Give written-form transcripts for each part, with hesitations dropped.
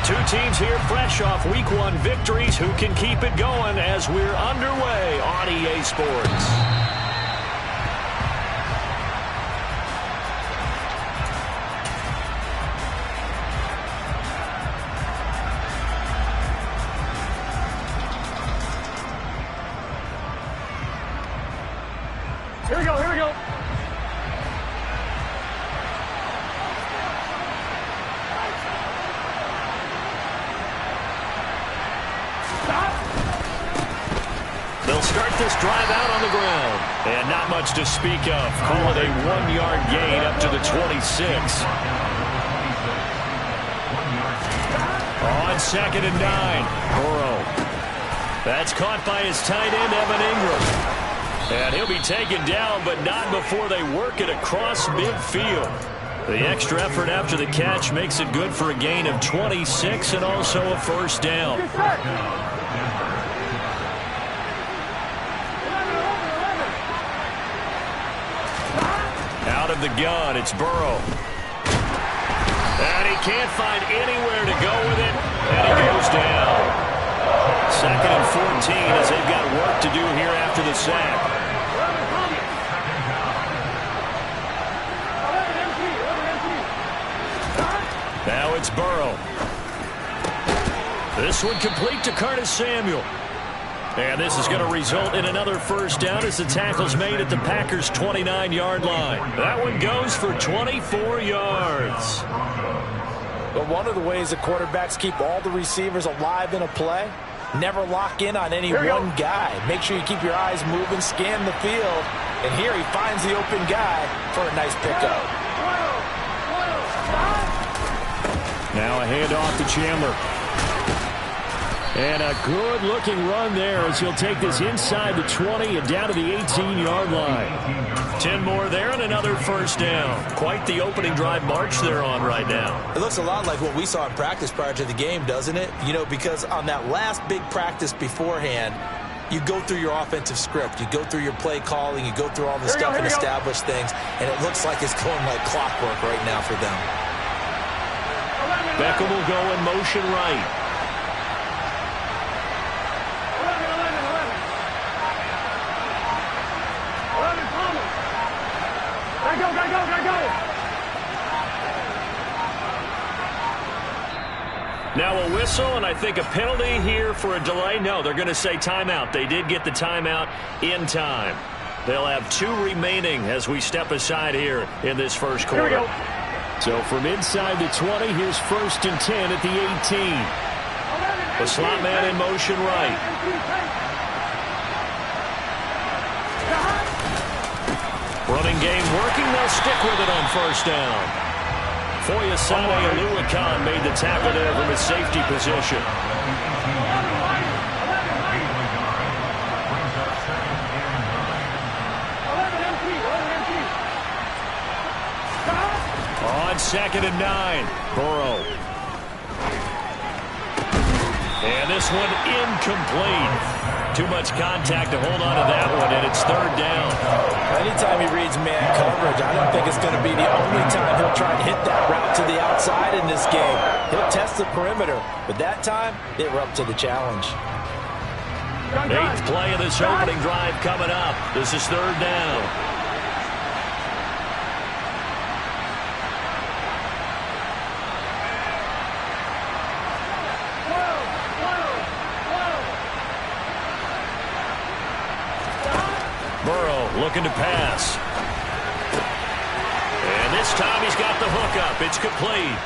Two teams here fresh off Week 1 victories. Who can keep it going as we're underway on EA Sports? Here we go, here we go. They'll start this drive out on the ground. And not much to speak of. Call it a 1-yard gain up to the 26. On 2nd and 9. Burrow. That's caught by his tight end, Evan Ingram. And he'll be taken down, but not before they work it across midfield. The extra effort after the catch makes it good for a gain of 26 and also a first down. Out of the gun, it's Burrow. And he can't find anywhere to go with it, and he goes down. 2nd and 14 as they've got work to do here after the sack. Now it's Burrow. This one complete to Curtis Samuel. And this is going to result in another first down as the tackle's made at the Packers' 29-yard line. That one goes for 24 yards. But one of the ways that quarterbacks keep all the receivers alive in a play, never lock in on any one guy. Make sure you keep your eyes moving, scan the field. And here he finds the open guy for a nice pickup. Now a handoff to Chandler. And a good-looking run there as he'll take this inside the 20 and down to the 18-yard line. 10 more there and another first down. Quite the opening drive march they're on right now. It looks a lot like what we saw in practice prior to the game, doesn't it? You know, because on that last big practice beforehand, you go through your offensive script. You go through your play calling. You go through all the stuff and establish things. And it looks like it's going like clockwork right now for them. Beckham will go in motion right. Now a whistle, and I think a penalty here for a delay. No, they're going to say timeout. They did get the timeout in time. They'll have 2 remaining as we step aside here in this first quarter. Here we go. So from inside the 20, here's 1st and 10 at the 18. The slot man in motion right. Running game working. They'll stick with it on first down. Foyesade Aluakan made the tackle there from his safety position. On 2nd and 9, Burrow. And this one incomplete. Too much contact to hold on to that one, and it's 3rd down. Anytime he reads man coverage, I don't think it's going to be the only time he'll try to hit that route to the outside in this game. He'll test the perimeter, but that time, they were up to the challenge. 8th play of this opening drive coming up. This is 3rd down. Looking to pass. And this time he's got the hook up. It's complete.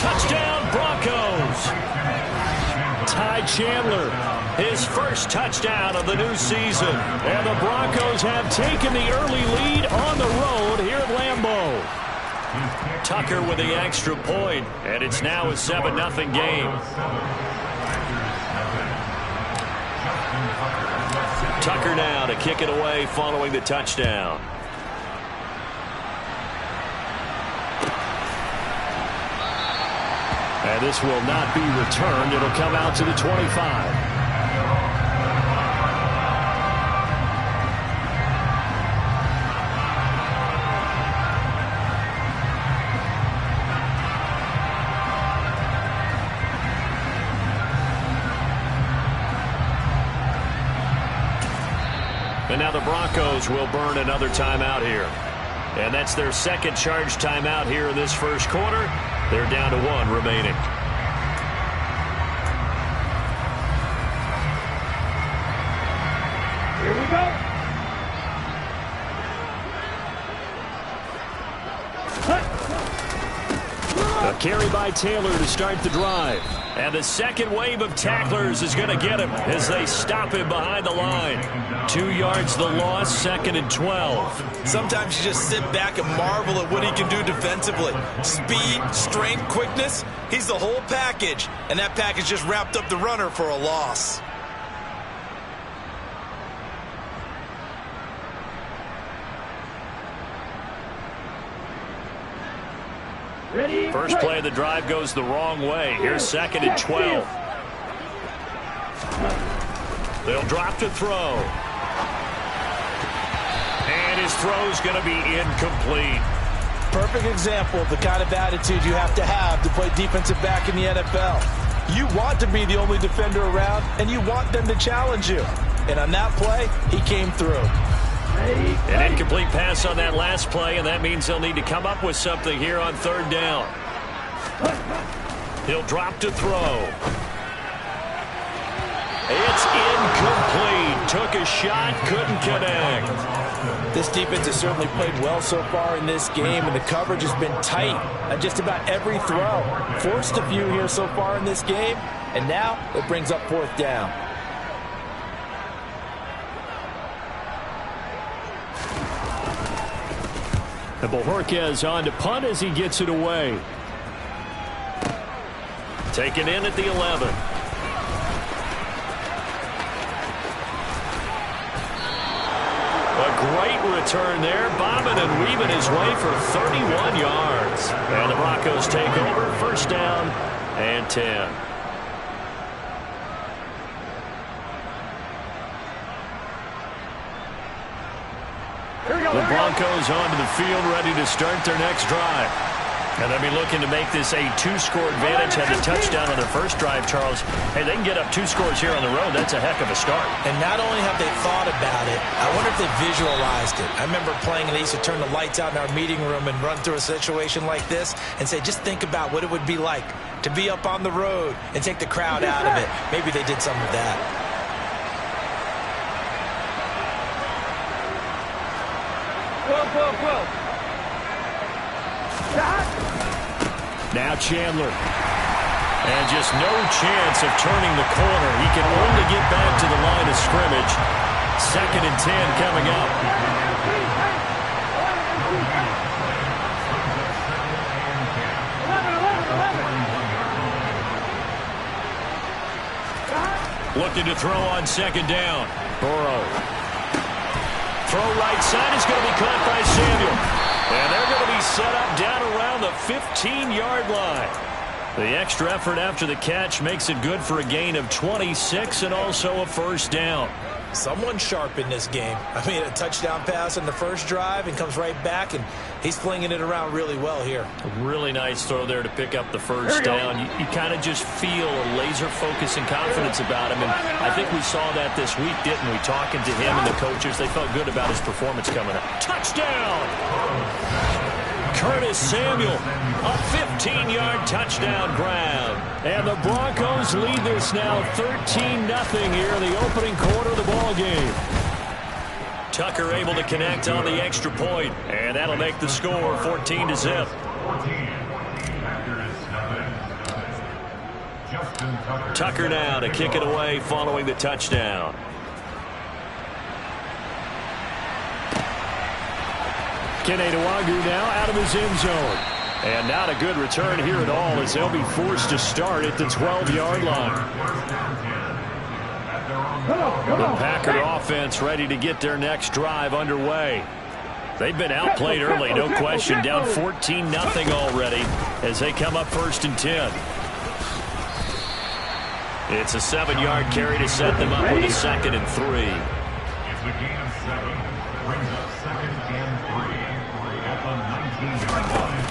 Touchdown, Broncos. Ty Chandler, his first touchdown of the new season. And the Broncos have taken the early lead on the road here at Lambeau. Tucker with the extra point, and it's now a 7-0 game. Tucker now to kick it away following the touchdown. And this will not be returned. It'll come out to the 25. And now the Broncos will burn another timeout here. And that's their second charge timeout here in this first quarter. They're down to 1 remaining. Here we go. A carry by Taylor to start the drive. And the second wave of tacklers is going to get him as they stop him behind the line. 2 yards the loss, 2nd and 12. Sometimes you just sit back and marvel at what he can do defensively. Speed, strength, quickness. He's the whole package. And that package just wrapped up the runner for a loss. First play of the drive goes the wrong way. Here's 2nd and 12. They'll drop to throw. And his throw's going to be incomplete. Perfect example of the kind of attitude you have to play defensive back in the NFL. You want to be the only defender around, and you want them to challenge you. And on that play, he came through. An incomplete pass on that last play, and that means they'll need to come up with something here on 3rd down. He'll drop to throw. It's incomplete. Took a shot, couldn't connect. This defense has certainly played well so far in this game, and the coverage has been tight on just about every throw. Forced a few here so far in this game, and now it brings up 4th down. And Bojorquez on to punt as he gets it away. Taken in at the 11. A great return there. Bobbing and weaving his way for 31 yards. And the Broncos take over. 1st down and 10. The Broncos onto the field, ready to start their next drive. And they'll be looking to make this a 2-score advantage. Had the touchdown on their first drive, Charles. Hey, they can get up 2 scores here on the road. That's a heck of a start. And not only have they thought about it, I wonder if they visualized it. I remember playing, and they used to turn the lights out in our meeting room and run through a situation like this and say, just think about what it would be like to be up on the road and take the crowd out of it. Maybe they did some of that. Now Chandler. And just no chance of turning the corner. He can only get back to the line of scrimmage. 2nd and 10 coming up. Looking to throw on 2nd down. Burrow. Throw right side is going to be caught by Samuel. And they're going to be set up down around the 15-yard line. The extra effort after the catch makes it good for a gain of 26 and also a 1st down. Someone sharp in this game. I mean, a touchdown pass on the first drive and comes right back, and he's flinging it around really well here. A really nice throw there to pick up the 1st down. You kind of just feel a laser focus and confidence about him, and I think we saw that this week, didn't we? Talking to him and the coaches, they felt good about his performance coming up. Touchdown! Curtis Samuel, a 15-yard touchdown grab. And the Broncos lead this now 13-0 here in the opening quarter of the ball game. Tucker able to connect on the extra point, and that'll make the score 14-0. Tucker now to kick it away following the touchdown. Keneduagu now out of his end zone. And not a good return here at all as they'll be forced to start at the 12-yard line. The Packer offense ready to get their next drive underway. They've been outplayed early, no question. Down 14-0 already as they come up 1st and 10. It's a 7-yard carry to set them up with a 2nd and 3. It's a gain of 7. Brings up 2nd and 3 at the 19-yard line.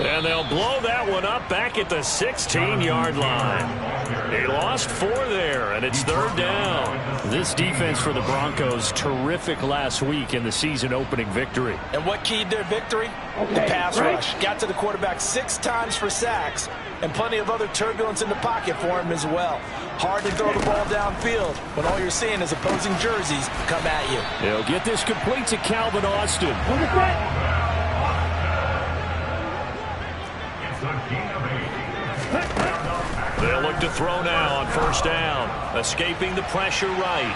And they'll blow that one up back at the 16-yard line. He lost 4 there, and it's 3rd down. This defense for the Broncos, terrific last week in the season-opening victory. And what keyed their victory? The pass rush. Got to the quarterback 6 times for sacks, and plenty of other turbulence in the pocket for him as well. Hard to throw the ball downfield when all you're seeing is opposing jerseys come at you. They'll get this complete to Calvin Austin. They'll look to throw now on 1st down. Escaping the pressure right.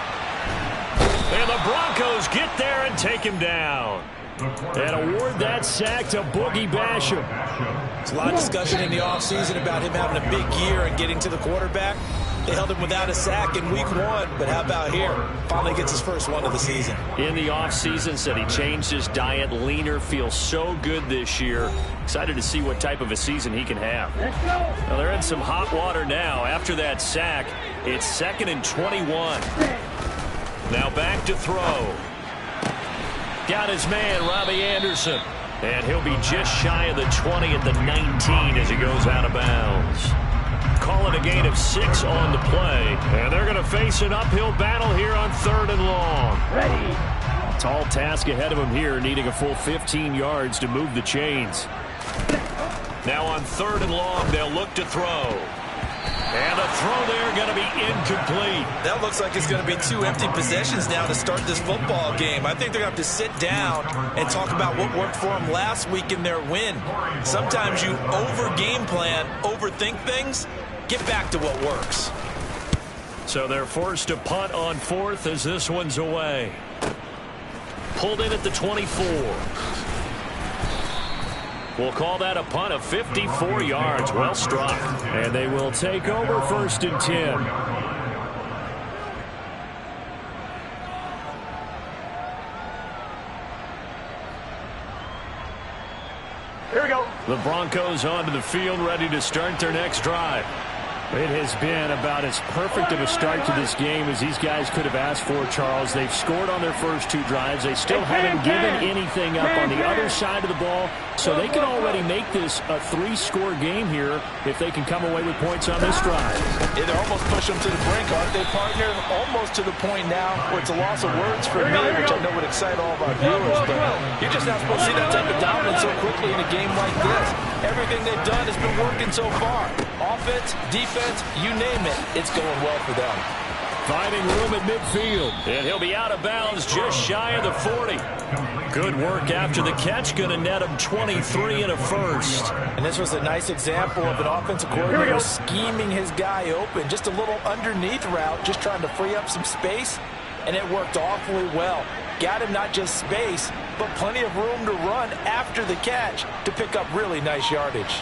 And the Broncos get there and take him down. And award that sack to Boogie Basham. There's a lot of discussion in the offseason about him having a big year and getting to the quarterback. They held him without a sack in week 1, but how about here? Finally gets his first one of the season. In the offseason, said he changed his diet, leaner, feels so good this year. Excited to see what type of a season he can have. Well, they're in some hot water now. After that sack, it's 2nd and 21. Now back to throw. Got his man, Robbie Anderson. And he'll be just shy of the 20 at the 19 as he goes out of bounds. Calling a gain of 6 on the play. And they're going to face an uphill battle here on 3rd and long. Ready. Tall task ahead of him here, needing a full 15 yards to move the chains. Now on 3rd and long, they'll look to throw. And a throw there going to be incomplete. That looks like it's going to be 2 empty possessions now to start this football game. I think they're going to have to sit down and talk about what worked for them last week in their win. Sometimes you over-game plan, overthink things. Get back to what works. So they're forced to punt on 4th as this one's away. Pulled in at the 24. We'll call that a punt of 54 yards. Well struck. And they will take over 1st and 10. Here we go. The Broncos onto the field, ready to start their next drive. It has been about as perfect of a start to this game as these guys could have asked for, Charles. They've scored on their first 2 drives. They still haven't given anything up on the other side of the ball, so they can already make this a 3-score game here if they can come away with points on this drive. Yeah, they're almost pushing them to the brink, aren't they, partner? Almost to the point now where it's a loss of words for me, which I know would excite all of our viewers, but you're just not supposed to see that type of dominance so quickly in a game like this. Everything they've done has been working so far. Offense, defense, you name it, it's going well for them. Finding room at midfield. And he'll be out of bounds just shy of the 40. Good work after the catch. Going to net him 23 and a first. And this was a nice example of an offensive coordinator scheming his guy open. Just a little underneath route, just trying to free up some space. And it worked awfully well. Got him not just space, but plenty of room to run after the catch to pick up really nice yardage.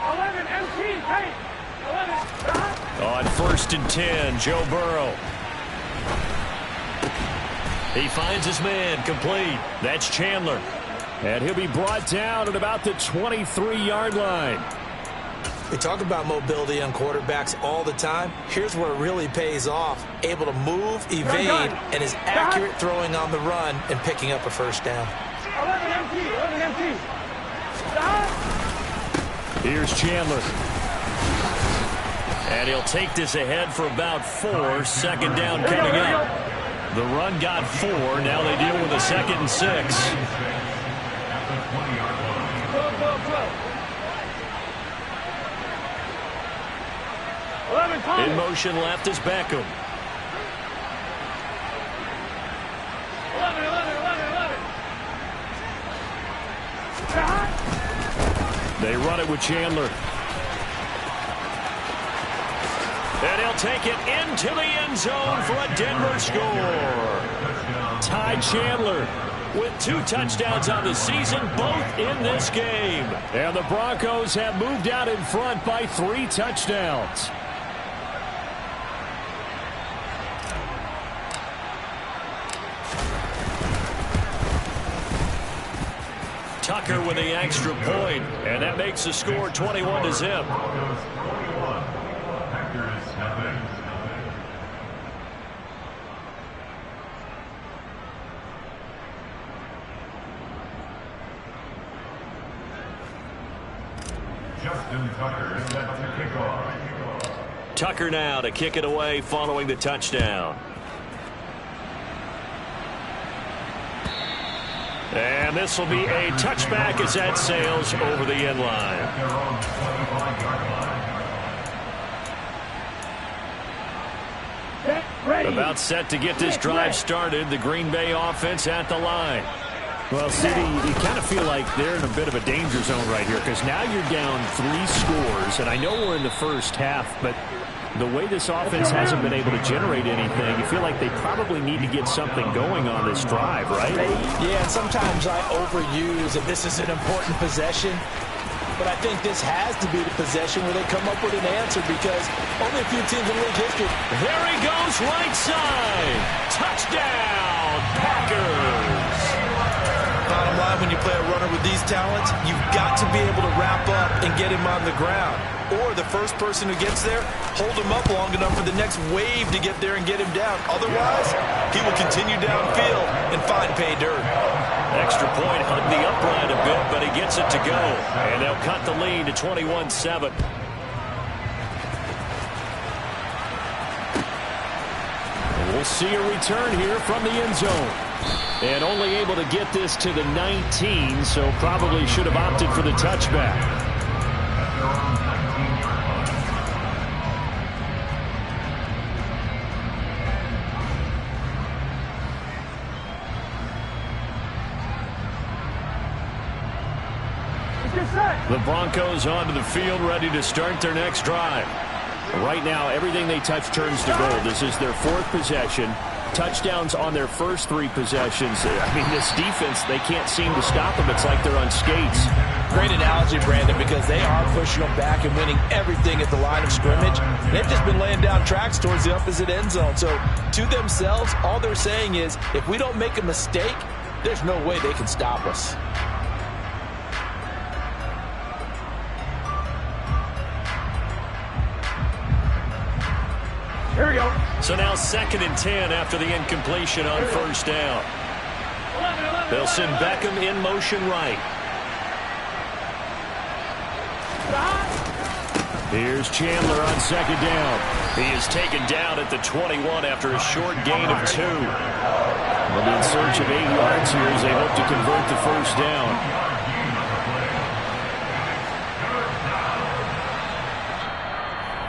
11 MT, hey! 11. On 1st and 10, Joe Burrow. He finds his man, complete. That's Chandler. And he'll be brought down at about the 23-yard line. We talk about mobility on quarterbacks all the time. Here's where it really pays off. Able to move, evade, and is accurate throwing on the run and picking up a first down. 11 MT, 11 MT. Here's Chandler. And he'll take this ahead for about 4. 2nd down coming up. The run got 4. Now they deal with a 2nd and 6. In motion left is Beckham. 11, 11, 11, 11. They run it with Chandler. And he'll take it into the end zone for a Denver score. Ty Chandler with 2 touchdowns on the season, both in this game. And the Broncos have moved out in front by 3 touchdowns. Tucker with the extra point, and that makes the score 21-0. Justin Tucker set to kick off. Tucker now to kick it away following the touchdown. And this will be a touchback as that sails over the end line. Their own 25-yard line. About set to get this drive started. The Green Bay offense at the line. Well, CD, you kind of feel like they're in a bit of a danger zone right here because now you're down 3 scores, and I know we're in the first half, but the way this offense hasn't been able to generate anything, you feel like they probably need to get something going on this drive, right? Yeah, and sometimes I overuse that this is an important possession, but I think this has to be the possession where they come up with an answer because only a few teams in league history. There he goes, right side. Touchdown, Packers. Bottom line, when you play a runner with these talents, you've got to be able to wrap up and get him on the ground. Or the first person who gets there, hold him up long enough for the next wave to get there and get him down. Otherwise, he will continue downfield and find pay dirt. Extra point, hug the upright a bit, but he gets it to go. And they'll cut the lead to 21-7. We'll see a return here from the end zone. And only able to get this to the 19, so probably should have opted for the touchback. The Broncos onto the field, ready to start their next drive. Right now, everything they touch turns to gold. This is their 4th possession. Touchdowns on their first 3 possessions. I mean, this defense, they can't seem to stop them. It's like they're on skates. Great analogy, Brandon, because they are pushing them back and winning everything at the line of scrimmage. They've just been laying down tracks towards the opposite end zone. So, to themselves, all they're saying is, if we don't make a mistake, there's no way they can stop us. Here we go. So now 2nd and 10 after the incompletion on first down. They'll send Beckham in motion right. Here's Chandler on 2nd down. He is taken down at the 21 after a short gain of 2. They'll be in search of 8 yards here as they hope to convert the first down.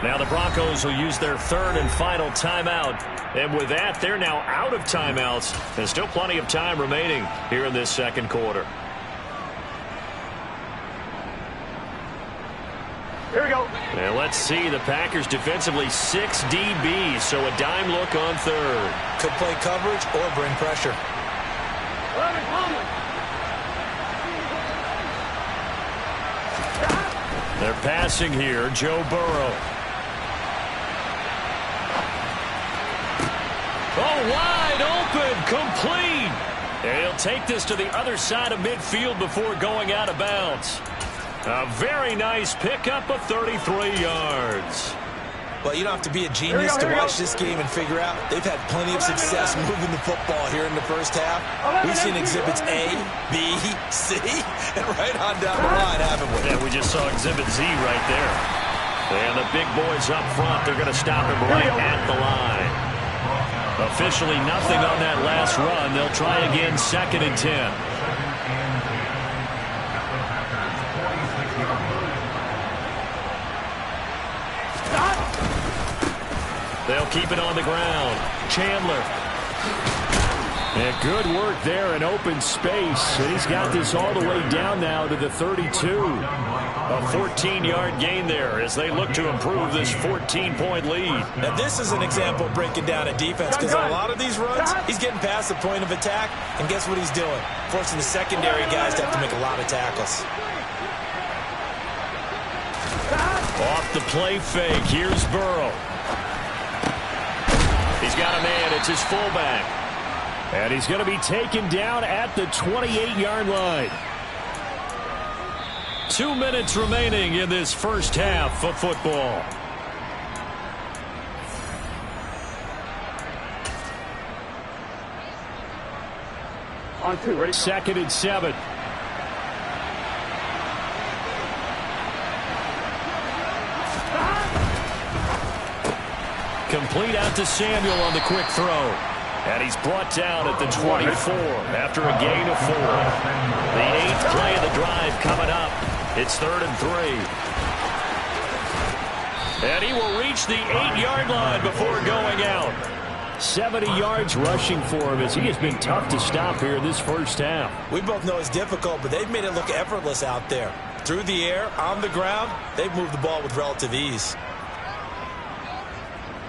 Now the Broncos will use their 3rd and final timeout. And with that, they're now out of timeouts. There's still plenty of time remaining here in this 2nd quarter. Here we go. And let's see, the Packers defensively 6 DBs, so a dime look on 3rd. Could play coverage or bring pressure. 11, Conley. They're passing here, Joe Burrow. Oh, wide open, complete. And he'll take this to the other side of midfield before going out of bounds. A very nice pickup of 33 yards. Well, you don't have to be a genius to watch this game and figure out they've had plenty of success moving the football here in the first half. We've seen exhibits A, B, C, and right on down the line, haven't we? Yeah, we just saw exhibit Z right there. And the big boys up front, they're going to stop him right at the line. Officially nothing on that last run. They'll try again 2nd and 10. They'll keep it on the ground. Chandler. And good work there in open space. And he's got this all the way down now to the 32. A 14-yard gain there as they look to improve this 14-point lead. Now, this is an example of breaking down a defense because on a lot of these runs, he's getting past the point of attack, and guess what he's doing? Forcing the secondary guys to have to make a lot of tackles. Off the play fake, here's Burrow. He's got a man, it's his fullback. And he's going to be taken down at the 28-yard line. 2 minutes remaining in this first half of football. On 2, ready? 2nd and 7. Complete out to Samuel on the quick throw. And he's brought down at the 24 after a gain of 4. The 8th play of the drive coming up. It's 3rd and 3. And he will reach the 8-yard line before going out. 70 yards rushing for him as he has been tough to stop here in this first half. We both know it's difficult, but they've made it look effortless out there. Through the air, on the ground, they've moved the ball with relative ease.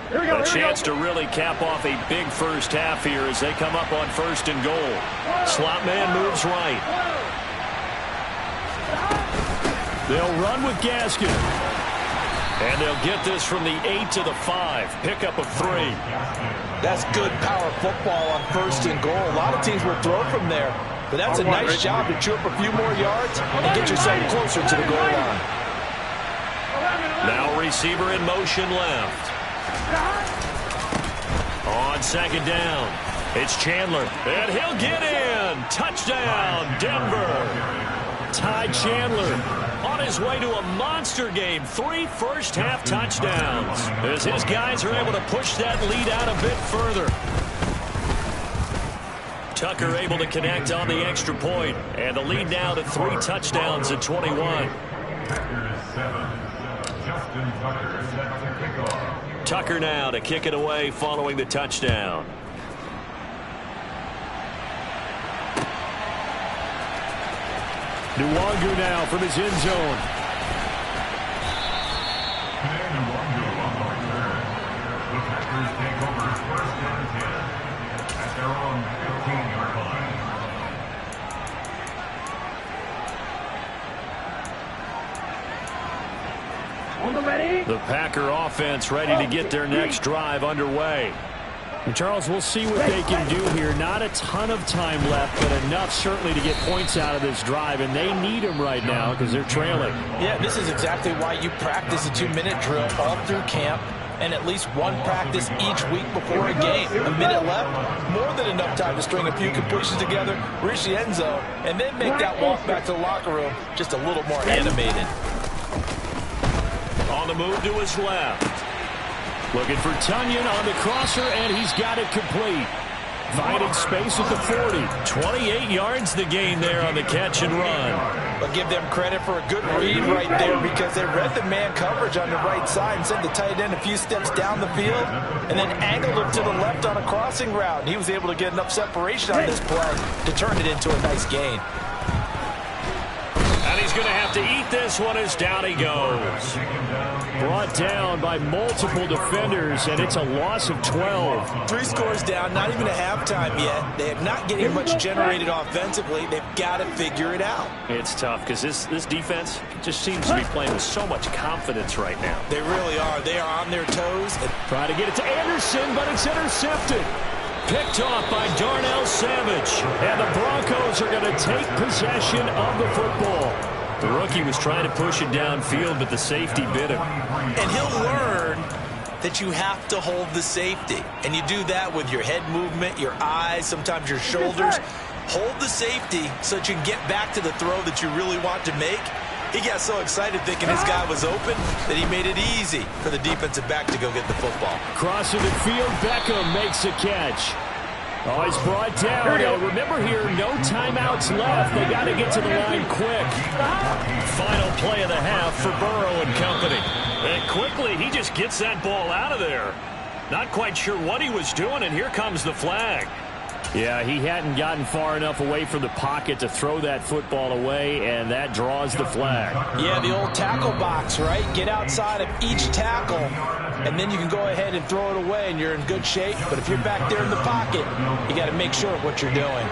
A chance to really cap off a big first half here as they come up on 1st and goal. Slot man moves right. They'll run with Gaskin. And they'll get this from the 8 to the 5. Pickup of 3. That's good power football on 1st and goal. A lot of teams will throw from there. But that's a nice job to chew up a few more yards and get yourself closer to the goal line. Now receiver in motion left. On 2nd down, it's Chandler. And he'll get in. Touchdown, Denver. Ty Chandler on his way to a monster game. 3 first-half touchdowns as his guys are able to push that lead out a bit further. Tucker able to connect on the extra point, and the lead now to 3 touchdowns at 21. Tucker now to kick it away following the touchdown. Nwangu now from his end zone. The Packers take over 1st and 10 at their own 15-yard line. The Packer offense ready to get their next drive underway. And Charles, we'll see what they can do here. Not a ton of time left, but enough certainly to get points out of this drive, and they need them right now because they're trailing. Yeah, this is exactly why you practice a 2-minute drill all through camp and at least one practice each week before a game. A minute left, more than enough time to string a few completions together, reach the end zone, and then make that walk back to the locker room just a little more animated. On the move to his left. Looking for Tunyon on the crosser, and he's got it complete. Finding space at the 40. 28 yards the gain there on the catch and run. But give them credit for a good read right there because they read the man coverage on the right side and sent the tight end a few steps down the field and then angled him to the left on a crossing route. And he was able to get enough separation on this play to turn it into a nice gain. And he's going to have to eat this one as down he goes. Brought down by multiple defenders, and it's a loss of 12. 3 scores down, not even a halftime yet. They are not getting much generated offensively. They've got to figure it out. It's tough because this defense just seems to be playing with so much confidence right now. They really are. They are on their toes. Trying to get it to Anderson, but it's intercepted. Picked off by Darnell Savage. And the Broncos are going to take possession of the football. The rookie was trying to push it downfield, but the safety bit him. And he'll learn that you have to hold the safety. And you do that with your head movement, your eyes, sometimes your shoulders. Hold the safety so that you can get back to the throw that you really want to make. He got so excited thinking his guy was open that he made it easy for the defensive back to go get the football. Crossing the field, Beckham makes a catch. Oh, he's brought down. Remember here, no timeouts left. They got to get to the line quick. Final play of the half for Burrow and company. And quickly, he just gets that ball out of there. Not quite sure what he was doing, and here comes the flag. Yeah, he hadn't gotten far enough away from the pocket to throw that football away, and that draws the flag. Yeah, the old tackle box, right? Get outside of each tackle, and then you can go ahead and throw it away, and you're in good shape. But if you're back there in the pocket, you got to make sure of what you're doing.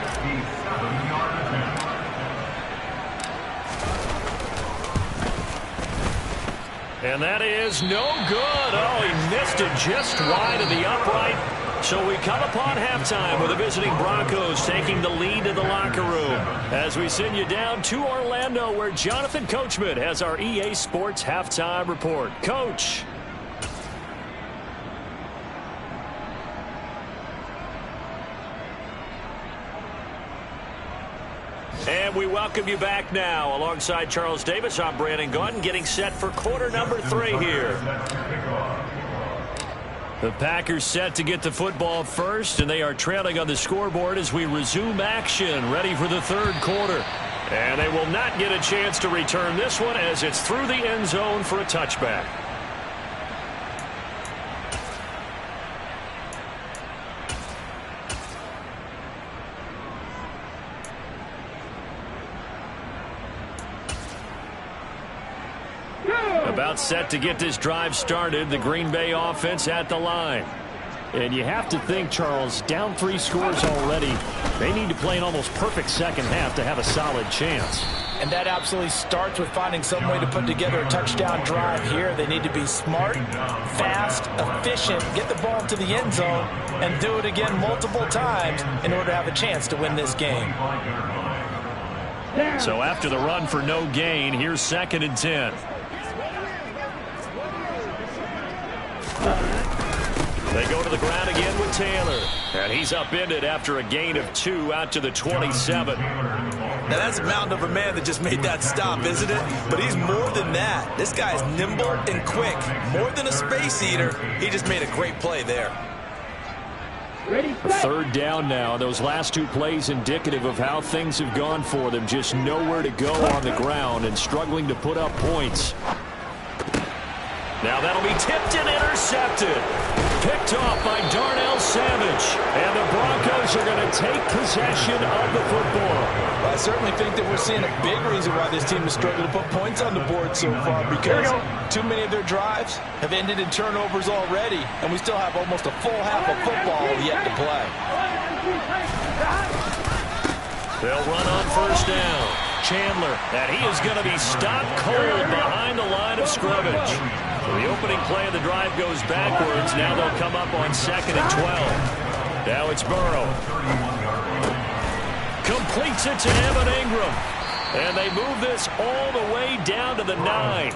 And that is no good. Oh, he missed it just wide of the upright. So we come upon halftime with the visiting Broncos taking the lead in the locker room as we send you down to Orlando where Jonathan Coachman has our EA Sports halftime report. Coach. And we welcome you back now. Alongside Charles Davis, I'm Brandon Gaudin getting set for quarter number 3 here. The Packers set to get the football first, and they are trailing on the scoreboard as we resume action, ready for the third quarter. And they will not get a chance to return this one as it's through the end zone for a touchback. About set to get this drive started, the Green Bay offense at the line. And you have to think, Charles, down 3 scores already. They need to play an almost perfect second half to have a solid chance. And that absolutely starts with finding some way to put together a touchdown drive here. They need to be smart, fast, efficient, get the ball to the end zone, and do it again multiple times in order to have a chance to win this game. So after the run for no gain, here's 2nd and 10. They go to the ground again with Taylor. And he's upended after a gain of 2 out to the 27. Now that's a mountain of a man that just made that stop, isn't it? But he's more than that. This guy's nimble and quick. More than a space eater. He just made a great play there. Third down now. Those last 2 plays indicative of how things have gone for them. Just nowhere to go on the ground and struggling to put up points. Now that'll be tipped and intercepted. Picked off by Darnell Savage. And the Broncos are going to take possession of the football. Well, I certainly think that we're seeing a big reason why this team has struggled to put points on the board so far, because too many of their drives have ended in turnovers already, and we still have almost a full half of football yet to play. They'll run on first down. Chandler, and he is going to be stopped cold behind the line of scrimmage. The opening play of the drive goes backwards. Now they'll come up on 2nd and 12. Now it's Burrow. Completes it to Evan Ingram. And they move this all the way down to the 9.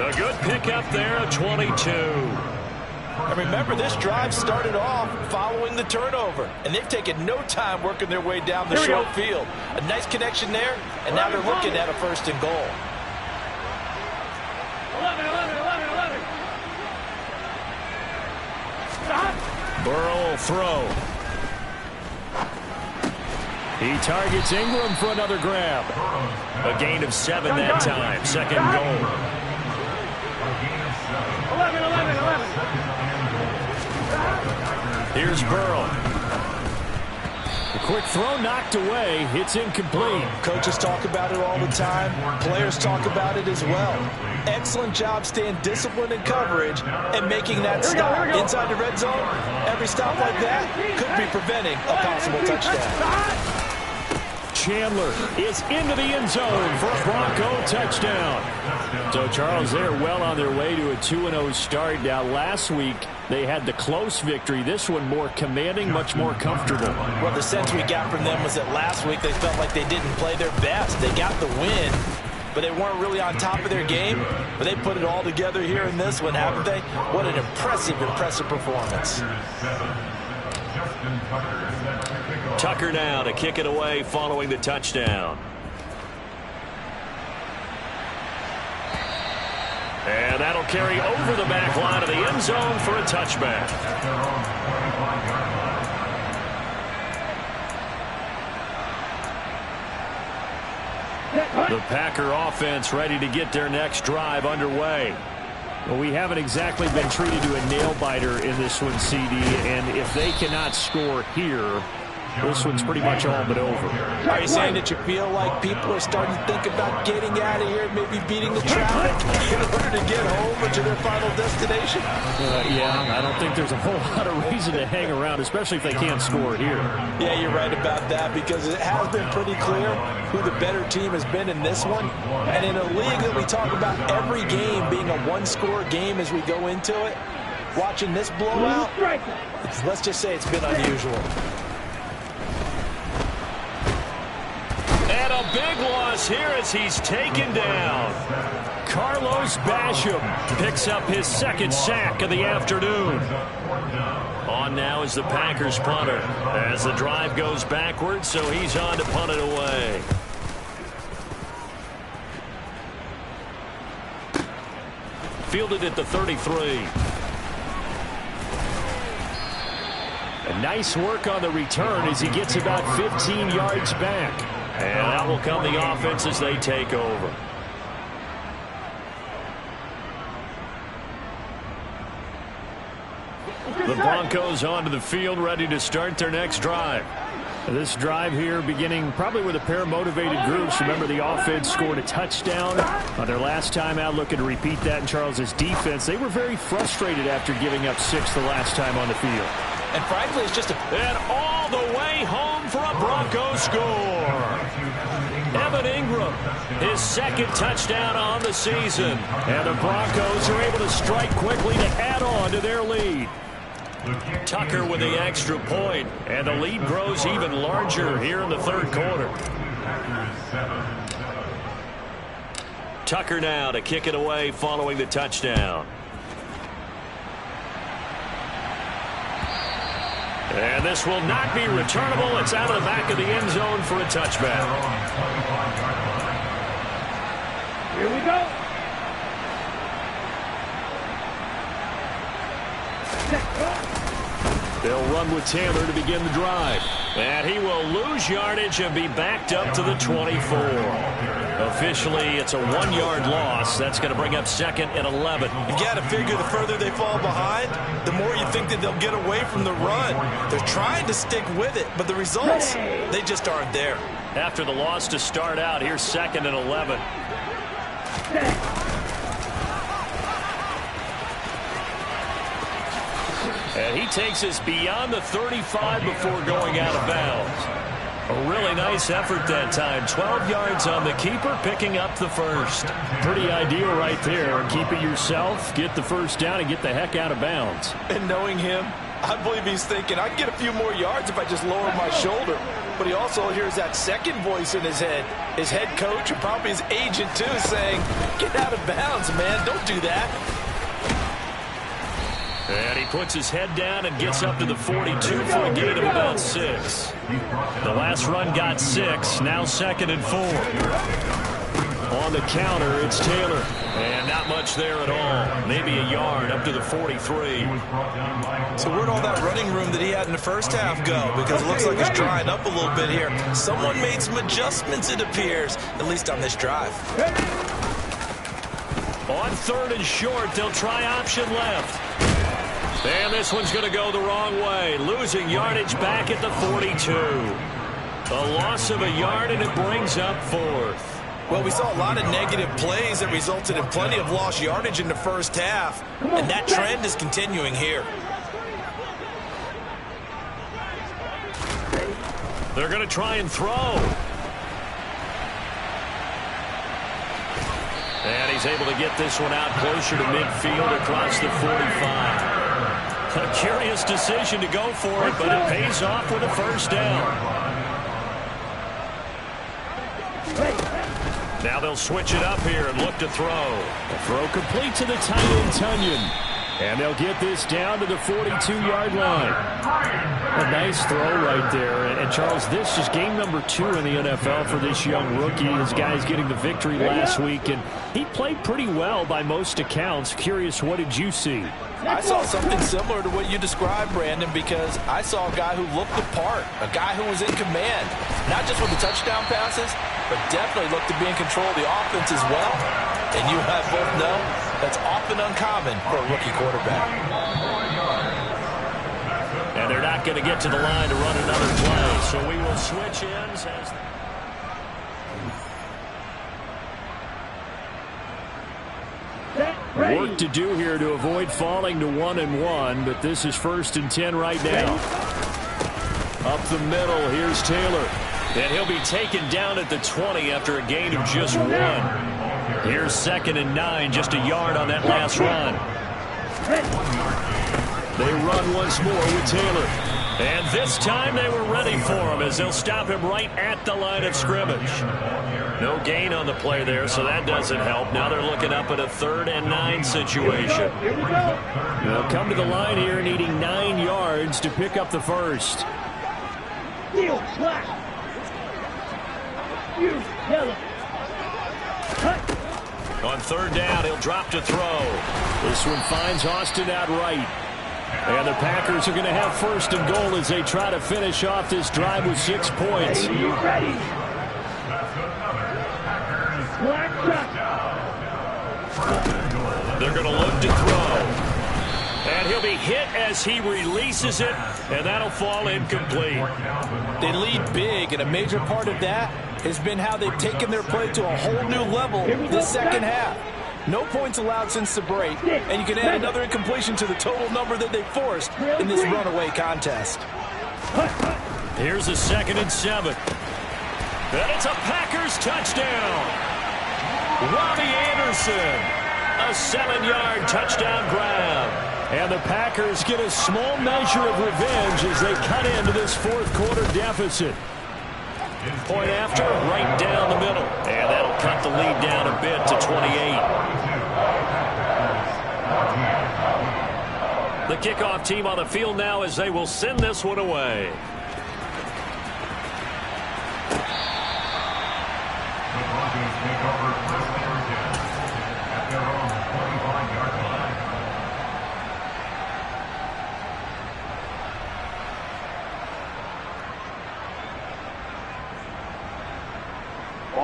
A good pickup there at 22. And remember, this drive started off following the turnover, and they've taken no time working their way down the short field. A nice connection there, and now they're looking at a 1st and goal. 11. Burrow will throw. He targets Ingram for another grab. A gain of 7 that time. 2nd goal. 11. Here's Burrow. The quick throw knocked away. It's incomplete. Coaches talk about it all the time. Players talk about it as well. Excellent job staying disciplined in coverage and making that stop. Inside the red zone, every stop like that could be preventing a possible touchdown. Chandler is into the end zone for a Bronco touchdown. So, Charles, they're well on their way to a 2-0 start. Now, last week, they had the close victory. This one more commanding, much more comfortable. Well, the sense we got from them was that last week they felt like they didn't play their best. They got the win, but they weren't really on top of their game. But they put it all together here in this one, haven't they? What an impressive performance. Tucker now to kick it away following the touchdown. And that'll carry over the back line of the end zone for a touchback. The Packer offense ready to get their next drive underway. Well, we haven't exactly been treated to a nail-biter in this one, CD, and if they cannot score here, this one's pretty much all but over. Are you saying that you feel like people are starting to think about getting out of here, maybe beating the traffic in order to get home or to their final destination? Yeah, I don't think there's a whole lot of reason to hang around, especially if they can't score here. Yeah, you're right about that, because it has been pretty clear who the better team has been in this one. And in a league that we talk about every game being a one-score game as we go into it, watching this blowout, let's just say it's been unusual. And a big loss here as he's taken down. Carlos Basham picks up his 2nd sack of the afternoon. On now is the Packers punter as the drive goes backwards, so he's on to punt it away. Fielded at the 33. Nice work on the return as he gets about 15 yards back. And that will come the offense as they take over. The Broncos onto the field, ready to start their next drive. This drive here beginning probably with a pair of motivated groups. Remember, the offense scored a touchdown on their last time out, looking to repeat that in Charles's defense. They were very frustrated after giving up 6 the last time on the field. And frankly, it's just And all the way home for a Broncos score. Evan Ingram, his second touchdown on the season. And the Broncos are able to strike quickly to add on to their lead. Tucker with the extra point, and the lead grows even larger here in the third quarter. Tucker now to kick it away following the touchdown. And this will not be returnable. It's out of the back of the end zone for a touchback. Here we go. They'll run with Taylor to begin the drive. And he will lose yardage and be backed up to the 24. Officially, it's a 1-yard loss. That's going to bring up 2nd and 11. You got to figure the further they fall behind, the more you think that they'll get away from the run. They're trying to stick with it, but the results, they just aren't there. After the loss to start out, here's 2nd and 11. And he takes us beyond the 35 before going out of bounds. A really nice effort that time. 12 yards on the keeper, picking up the first. Pretty ideal right there. Keep it yourself, get the first down, and get the heck out of bounds. And knowing him, I believe he's thinking, I can get a few more yards if I just lower my shoulder. But he also hears that second voice in his head. His head coach and probably his agent, too, saying, get out of bounds, man. Don't do that. And he puts his head down and gets up to the 42 for a gain of about 6. The last run got 6, now 2nd and 4. On the counter, it's Taylor. And not much there at all. Maybe a yard up to the 43. So where'd all that running room that he had in the first half go? Because it looks like it's drying up a little bit here. Someone made some adjustments, it appears, at least on this drive. On 3rd and short, they'll try option left. And this one's going to go the wrong way. Losing yardage back at the 42. A loss of a yard, and it brings up 4th. Well, we saw a lot of negative plays that resulted in plenty of lost yardage in the first half, and that trend is continuing here. They're going to try and throw. And he's able to get this one out closer to midfield across the 45. A curious decision to go for it, but it pays off with a first down. Now they'll switch it up here and look to throw. A throw complete to the tight end, Tunyon. And they'll get this down to the 42-yard line. A nice throw right there. And Charles, this is game number 2 in the NFL for this young rookie. His guy's getting the victory last week, and he played pretty well by most accounts. Curious, what did you see? I saw something similar to what you described, Brandon, because I saw a guy who looked the part, a guy who was in command, not just with the touchdown passes, but definitely looked to be in control of the offense as well. And you and I both know that's often uncommon for a rookie quarterback. And they're not going to get to the line to run another play, so we will switch ends as... Work to do here to avoid falling to 1-1, but this is 1st and 10 right now. Up the middle, here's Taylor. And he'll be taken down at the 20 after a gain of just 1. Here's 2nd and 9, just a yard on that last run. They run once more with Taylor. And this time they were ready for him as they'll stop him right at the line of scrimmage. No gain on the play there, so that doesn't help. Now they're looking up at a 3rd and 9 situation. They'll come to the line here needing 9 yards to pick up the first. On 3rd down, he'll drop to throw. This one finds Austin out right. And the Packers are going to have first and goal as they try to finish off this drive with 6 points. Ready. They're going to look to throw. And he'll be hit as he releases it, and that'll fall incomplete. They lead big, and a major part of that has been how they've taken their play to a whole new level this second half. No points allowed since the break, and you can add another incompletion to the total number that they forced in this runaway contest. Here's a 2nd and 7. And it's a Packers touchdown. Robbie Anderson, a 7-yard touchdown grab. And the Packers get a small measure of revenge as they cut into this 4th quarter deficit. Point after, right down the middle. And that'll cut the lead down a bit to 28. The kickoff team on the field now as they will send this one away. The Broncos take over first and 10 at their own 45-yard line.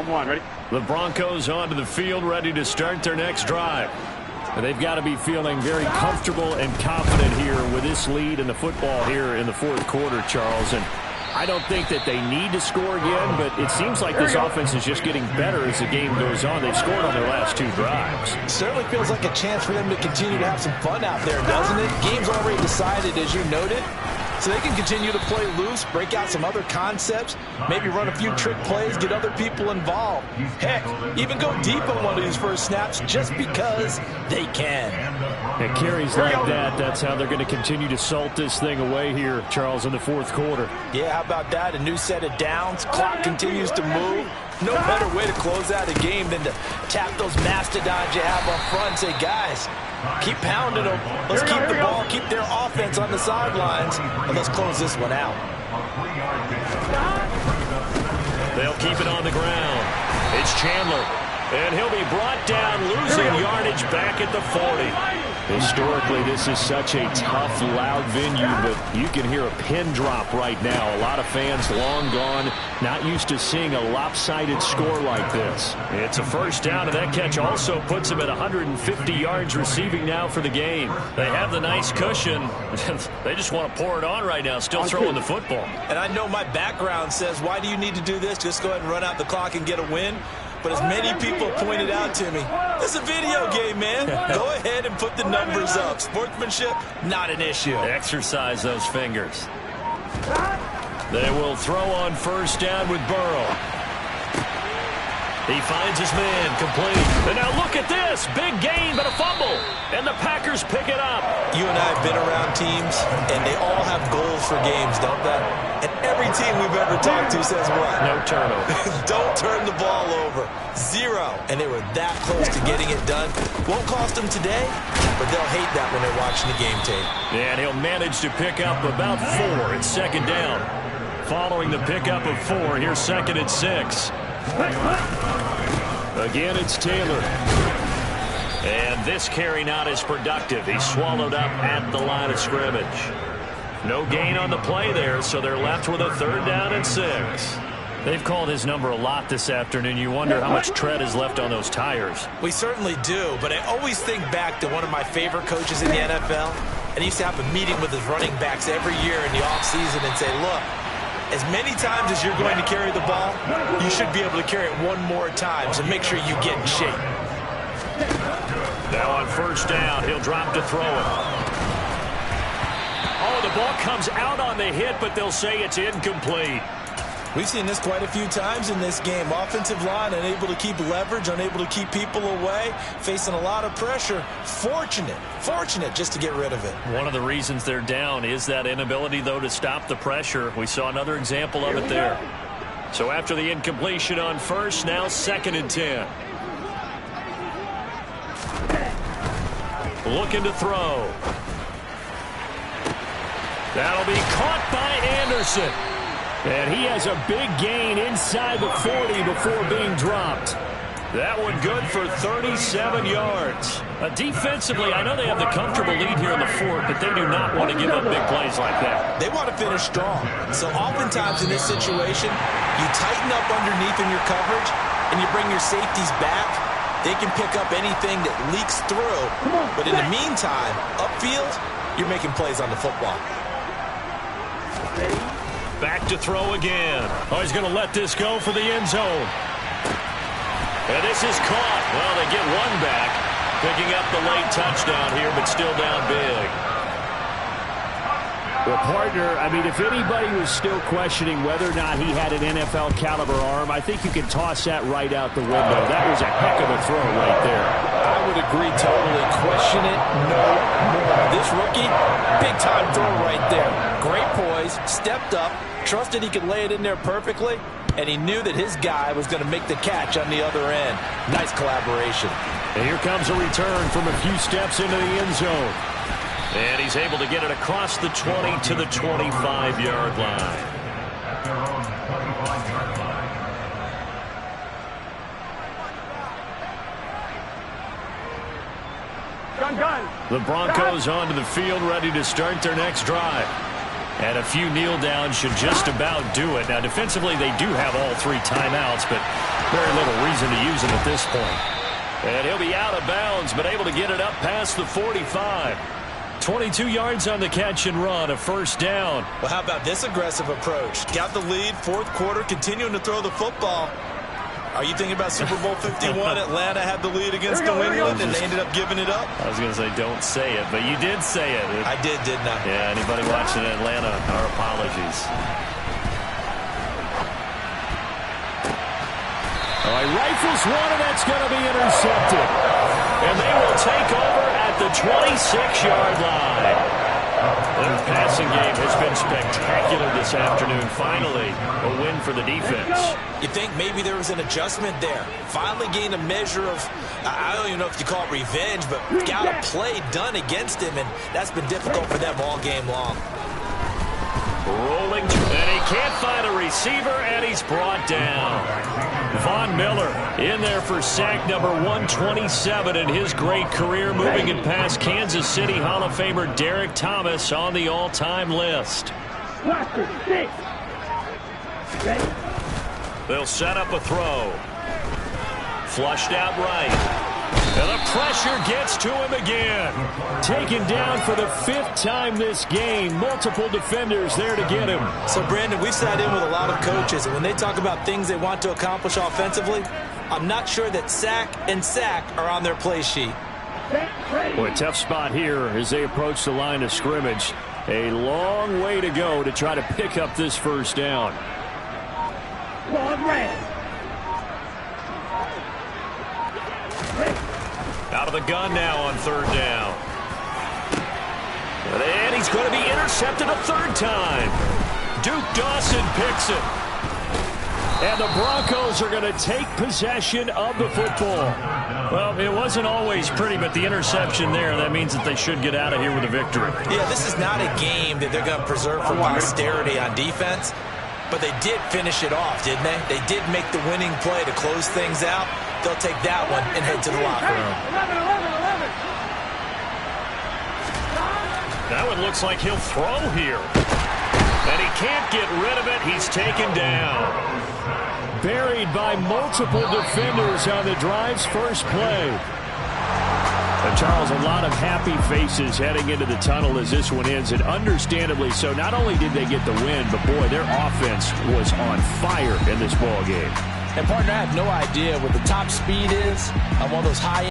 One, ready? The Broncos onto the field, ready to start their next drive. And they've got to be feeling very comfortable and confident here with this lead in the football here in the 4th quarter, Charles. And I don't think that they need to score again, but it seems like this offense is just getting better as the game goes on. They've scored on their last 2 drives. Certainly feels like a chance for them to continue to have some fun out there, doesn't it? Game's already decided, as you noted. So they can continue to play loose, break out some other concepts, maybe run a few trick plays, get other people involved. Heck, even go deep on one of these first snaps just because they can. It carries like that. That's how they're going to continue to salt this thing away here, Charles, in the 4th quarter. Yeah, how about that? A new set of downs. Clock continues to move. No better way to close out a game than to tap those mastodons you have up front and say, guys, keep pounding them. Let's keep the ball, keep their offense on the sidelines, and let's close this one out. They'll keep it on the ground. It's Chandler, and he'll be brought down, losing yardage back at the 40. Historically, this is such a tough, loud venue, but you can hear a pin drop right now. A lot of fans long gone, not used to seeing a lopsided score like this. It's a first down, and that catch also puts them at 150 yards receiving now for the game. They have the nice cushion. They just want to pour it on right now, still throwing the football. And I know my background says, why do you need to do this? Just go ahead and run out the clock and get a win. But as many people pointed out to me, this is a video game, man. Go ahead and put the numbers up. Sportsmanship, not an issue. Exercise those fingers. They will throw on first down with Burrow. He finds his man, complete. And now look at this. Big gain, but a fumble. And the Packers pick it up. You and I have been around teams, and they all have goals for games, don't they? And every team we've ever talked to says what? No turnover. Don't turn the ball over. 0. And they were that close to getting it done. Won't cost them today, but they'll hate that when they're watching the game tape. And he'll manage to pick up about 4. It's 2nd down. Following the pickup of 4, here's 2nd and 6. Again, it's Taylor. And this carry not as productive. He's swallowed up at the line of scrimmage. No gain on the play there, so they're left with a 3rd down and 6. They've called his number a lot this afternoon. You wonder how much tread is left on those tires. We certainly do, but I always think back to one of my favorite coaches in the NFL, and he used to have a meeting with his running backs every year in the offseason and say, look, as many times as you're going to carry the ball, you should be able to carry it one more time, so make sure you get in shape. Now on first down, he'll drop to throw it. Oh, the ball comes out on the hit, but they'll say it's incomplete. We've seen this quite a few times in this game. Offensive line unable to keep leverage, unable to keep people away, facing a lot of pressure. Fortunate just to get rid of it. One of the reasons they're down is that inability, though, to stop the pressure. We saw another example of it there. So after the incompletion on first, now 2nd and 10. Looking to throw. That'll be caught by Anderson. And he has a big gain inside the 40 before being dropped. That one good for 37 yards. Defensively, I know they have the comfortable lead here in the fourth, but they do not want to give up big plays like that. They want to finish strong. So oftentimes in this situation, you tighten up underneath in your coverage, and you bring your safeties back. They can pick up anything that leaks through. But in the meantime, upfield, you're making plays on the football. Back to throw again. Oh, he's going to let this go for the end zone. And this is caught. Well, they get one back. Picking up the late touchdown here, but still down big. Well, partner, I mean, if anybody was still questioning whether or not he had an NFL caliber arm, I think you can toss that right out the window. That was a heck of a throw right there. I would agree totally. Question it no more. This rookie, big-time throw right there. Great poise, stepped up, trusted he could lay it in there perfectly, and he knew that his guy was going to make the catch on the other end. Nice collaboration. And here comes a return from a few steps into the end zone. And he's able to get it across the 20 to the 25-yard line. At their own 25-yard line. The Broncos onto the field, ready to start their next drive. And a few kneel downs should just about do it. Now, defensively, they do have all three timeouts, but very little reason to use them at this point. And he'll be out of bounds, but able to get it up past the 45. 22 yards on the catch and run, a first down. Well, how about this aggressive approach? Got the lead, fourth quarter, continuing to throw the football. Are you thinking about Super Bowl 51? Atlanta had the lead against New England, and they ended up giving it up? I was going to say, don't say it, but you did say it. I did, didn't I? Yeah, anybody watching Atlanta, our apologies. All right, rifles one, and that's going to be intercepted. And they will take over at the 26-yard line. The passing game has been spectacular this afternoon. Finally, a win for the defense. You think maybe there was an adjustment there. Finally gained a measure of, I don't even know if you call it revenge, but got a play done against him, and that's been difficult for them all game long. Rolling, and he can't find a receiver, and he's brought down. Von Miller in there for sack number 127 in his great career, moving it past Kansas City Hall of Famer Derek Thomas on the all-time list. They'll set up a throw. Flushed out right. And the pressure gets to him again. Taken down for the fifth time this game. Multiple defenders there to get him. So, Brandon, we've sat in with a lot of coaches, and when they talk about things they want to accomplish offensively, I'm not sure that sack and sack are on their play sheet. Boy, tough spot here as they approach the line of scrimmage. A long way to go to try to pick up this first down. Out of the gun now on third down. And he's going to be intercepted a third time. Duke Dawson picks it. And the Broncos are going to take possession of the football. Well, it wasn't always pretty, but the interception there, that means that they should get out of here with a victory. Yeah, this is not a game that they're going to preserve for posterity on defense, but they did finish it off, didn't they? They did make the winning play to close things out. They'll take that one and head to the locker room. That one looks like he'll throw here. And he can't get rid of it. He's taken down. Buried by multiple defenders on the drive's first play. Charles, a lot of happy faces heading into the tunnel as this one ends, and understandably so. Not only did they get the win, but boy, their offense was on fire in this ball game. And partner, I have no idea what the top speed is on one of those high